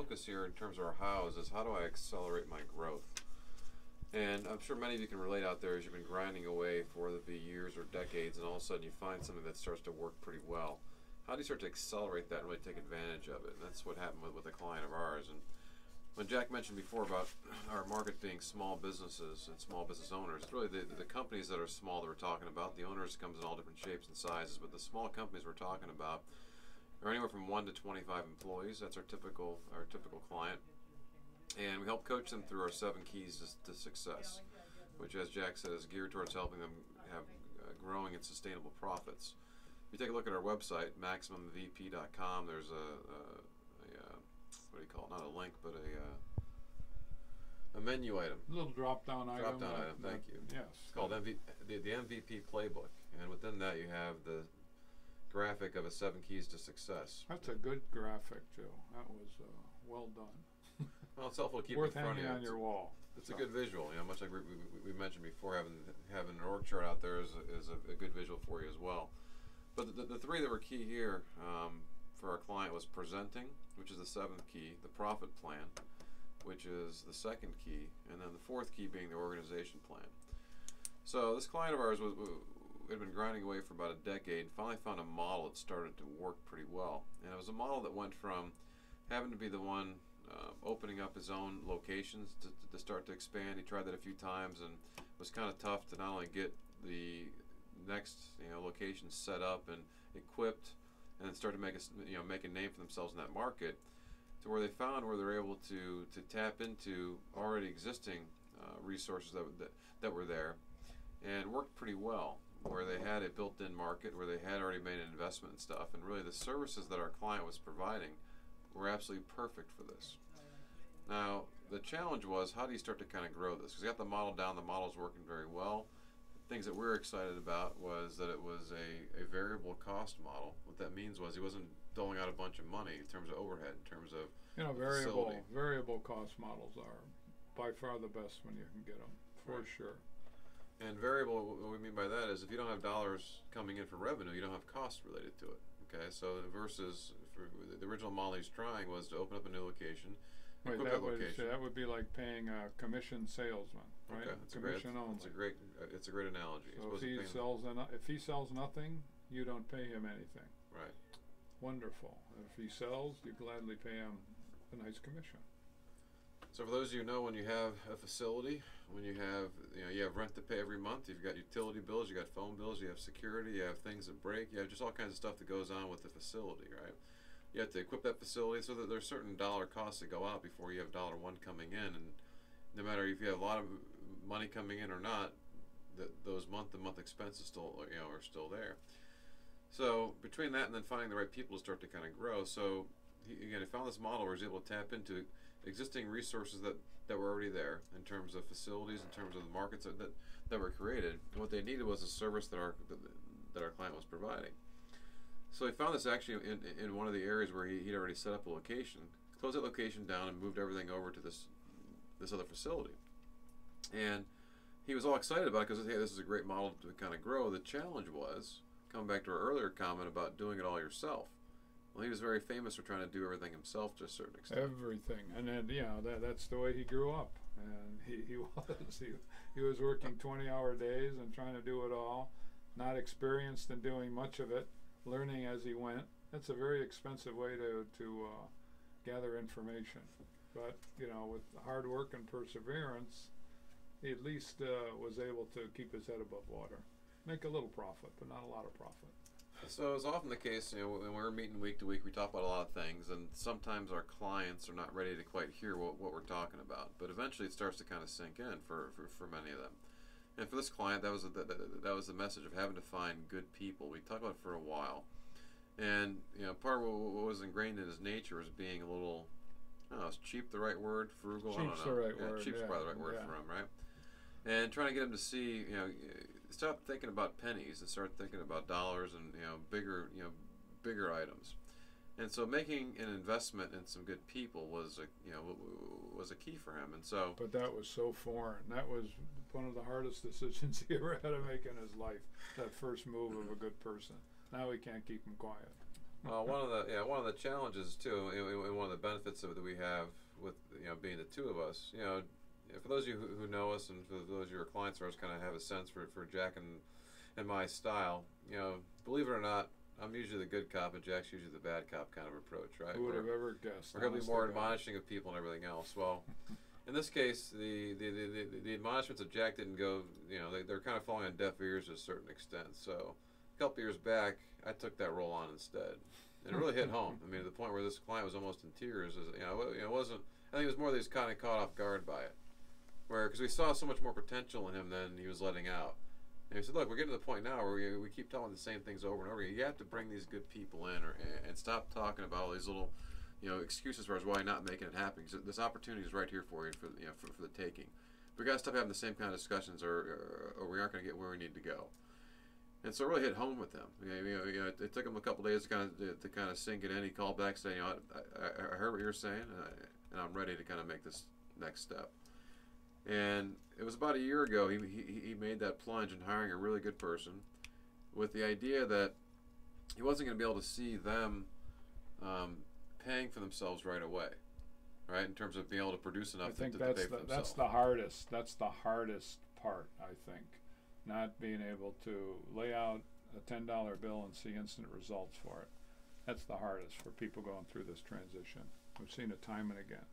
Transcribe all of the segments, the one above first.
focus here in terms of our hows is how do I accelerate my growth? And I'm sure many of you can relate out there as you've been grinding away for whether it be years or decades, and all of a sudden you find something that starts to work pretty well. How do you start to accelerate that and really take advantage of it? And that's what happened with a client of ours. And when Jack mentioned before about our market being small businesses and small business owners, it's really the companies that are small that we're talking about. The owners comes in all different shapes and sizes, but the small companies we're talking about are anywhere from 1 to 25 employees. That's our typical client. And we help coach them through our 7 keys to success, which, as Jack said, is geared towards helping them have growing and sustainable profits. If you take a look at our website, MaximumVP.com, there's a what do you call it? Not a link, but a menu item. A little drop-down item. Drop-down item, thank you. Yes. It's called the MVP Playbook, and within that you have the graphic of a 7 keys to success. That's a good graphic, Joe. That was well done. Well, it's helpful to keep worth in front of hanging you. on your wall. It's a good visual, much like we mentioned before. Having an org chart out there is a good visual for you as well. But the 3 that were key here for our client was presenting, which is the 7th key, the profit plan, which is the 2nd key, and then the 4th key being the organization plan. So this client of ours had been grinding away for about a decade and finally found a model that started to work pretty well. And it was a model that went from having to be the one opening up his own locations to start to expand. He tried that a few times and it was kind of tough to not only get the next location set up and equipped and then start to make a name for themselves in that market, to where they found where they're able to tap into already existing resources that were there and worked pretty well, where they had a built-in market, where they had already made an investment and stuff, and really the services that our client was providing were absolutely perfect for this. Now, the challenge was, how do you start to kind of grow this? Because you got the model down, the model's working very well. Things that we were excited about was that it was a variable cost model. What that means was he wasn't doling out a bunch of money in terms of overhead, in terms of variable cost models are by far the best when you can get them, for sure. And variable, what we mean by that is if you don't have dollars coming in for revenue, you don't have costs related to it. Okay, so versus the original model he's trying was to open up a new location. Wait, that would be like paying a commission salesman, right? Okay, commission only. It's a great analogy. So if he sells nothing, you don't pay him anything. Right. Wonderful. If he sells, you gladly pay him a nice commission. So for those of you who know, when you have a facility, when you have rent to pay every month, you've got utility bills, you got phone bills, you have security, you have things that break, you have just all kinds of stuff that goes on with the facility, right? You have to equip that facility so that there's certain dollar costs that go out before you have $1 coming in, and no matter if you have a lot of money coming in or not, those month-to-month expenses still are still there. So between that and then finding the right people to start to kind of grow, so he found this model where he was able to tap into existing resources that were already there in terms of facilities, in terms of the markets that were created. And what they needed was a service that our client was providing. So he found this actually in one of the areas where he'd already set up a location, closed that location down and moved everything over to this other facility. And he was all excited about it because, hey, this is a great model to kind of grow. The challenge was, coming back to our earlier comment about doing it all yourself. Well, he was very famous for trying to do everything himself to a certain extent. Everything. And then, that's the way he grew up. And he was working 20-hour days and trying to do it all, not experienced in doing much of it, learning as he went. That's a very expensive way to gather information. But, with hard work and perseverance, he at least was able to keep his head above water. Make a little profit, but not a lot of profit. So it's often the case, when we're meeting week to week, we talk about a lot of things, and sometimes our clients are not ready to quite hear what we're talking about. But eventually, it starts to kind of sink in for many of them. And for this client, that was the message of having to find good people. We talked about it for a while, and part of what was ingrained in his nature was being a little, is cheap the right word? Frugal? Cheap's the right word. Cheap's probably the right word for him, right? And trying to get him to see, stop thinking about pennies and start thinking about dollars and bigger items. And so making an investment in some good people was a key for him. And so, but that was so foreign. That was one of the hardest decisions he ever had to make in his life. That first move of a good person. Now he can't keep him quiet. One of the challenges too, and one of the benefits that we have with being the two of us, for those of you who know us, and for those of your clients of ours, kind of have a sense for Jack and my style. Believe it or not, I'm usually the good cop, and Jack's usually the bad cop kind of approach, right? Who would have ever guessed? We're going to be more admonishing of people and everything else. Well, in this case, the admonishments of Jack didn't go. They're kind of falling on deaf ears to a certain extent. So, a couple years back, I took that role on instead, and it really hit home. I mean, to the point where this client was almost in tears. It wasn't. I think it was more that he was kind of caught off guard by it, because we saw so much more potential in him than he was letting out. And we said, look, we're getting to the point now where we keep telling the same things over and over again. You have to bring these good people in, and stop talking about all these little, excuses for us why not making it happen. Because this opportunity is right here for you for the taking. We got to stop having the same kind of discussions, or we aren't going to get where we need to go. And so it really hit home with them. It took him a couple days to kind of sink it in. He called back saying, I heard what you're saying, and I'm ready to kind of make this next step. And it was about a year ago he made that plunge in hiring a really good person, with the idea that he wasn't going to be able to see them paying for themselves right away, right? In terms of being able to produce enough to pay for themselves. That's the hardest. That's the hardest part, I think. Not being able to lay out a $10 bill and see instant results for it. That's the hardest for people going through this transition. We've seen it time and again.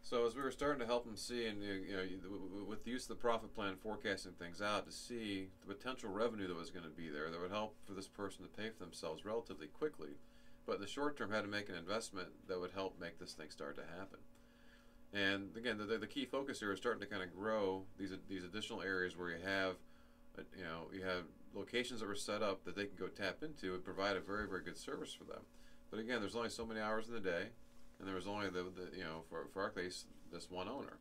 So as we were starting to help them see, and with the use of the profit plan, forecasting things out to see the potential revenue that was going to be there, that would help for this person to pay for themselves relatively quickly, but in the short term had to make an investment that would help make this thing start to happen. And again, the key focus here is starting to kind of grow these additional areas where you have locations that were set up that they can go tap into and provide a very, very good service for them. But again, there's only so many hours in the day. And there was only for our case, this one owner.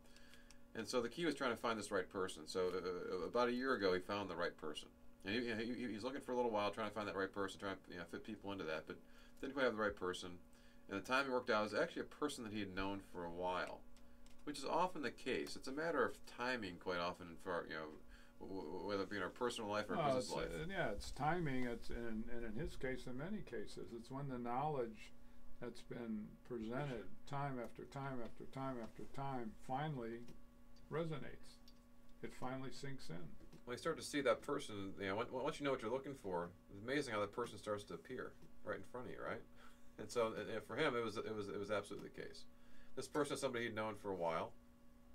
And so the key was trying to find this right person. So about a year ago, he found the right person. And he's looking for a little while, trying to find that right person, trying to fit people into that, but didn't quite have the right person. And the time he worked out was actually a person that he had known for a while, which is often the case. It's a matter of timing quite often for whether it be in our personal life or our business life. It's timing. And in his case, in many cases, it's when the knowledge that's been presented time after time after time after time finally resonates. It finally sinks in. Well, you start to see that person, once you know what you're looking for, it's amazing how that person starts to appear right in front of you, right? And so for him, it was absolutely the case. This person is somebody he'd known for a while,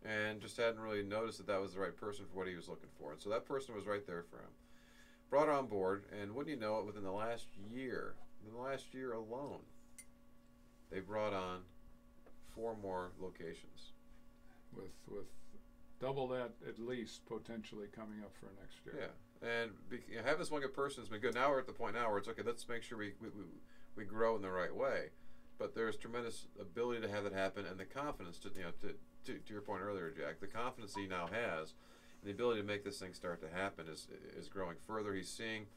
and just hadn't really noticed that was the right person for what he was looking for. And so that person was right there for him. Brought her on board, and wouldn't you know it, within the last year alone, they brought on 4 more locations. With double that at least potentially coming up for next year. Yeah, and have this one good person has been good. Now we're at the point now where it's okay. Let's make sure we grow in the right way. But there's tremendous ability to have that happen, and the confidence to your point earlier, Jack. The confidence he now has, and the ability to make this thing start to happen is growing further. He's seeing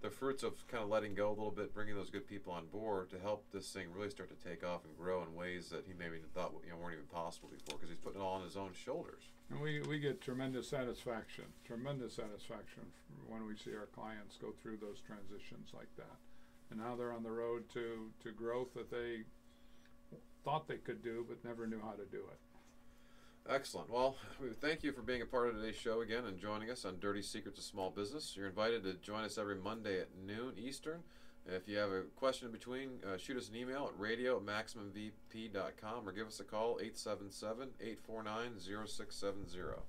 the fruits of kind of letting go a little bit, bringing those good people on board to help this thing really start to take off and grow in ways that he maybe thought weren't even possible before, because he's putting it all on his own shoulders. And we get tremendous satisfaction when we see our clients go through those transitions like that. And now they're on the road to growth that they thought they could do but never knew how to do it. Excellent. Well, we thank you for being a part of today's show again and joining us on Dirty Secrets of Small Business. You're invited to join us every Monday at noon Eastern. If you have a question in between, shoot us an email at radio@maximumvp.com or give us a call, 877-849-0670.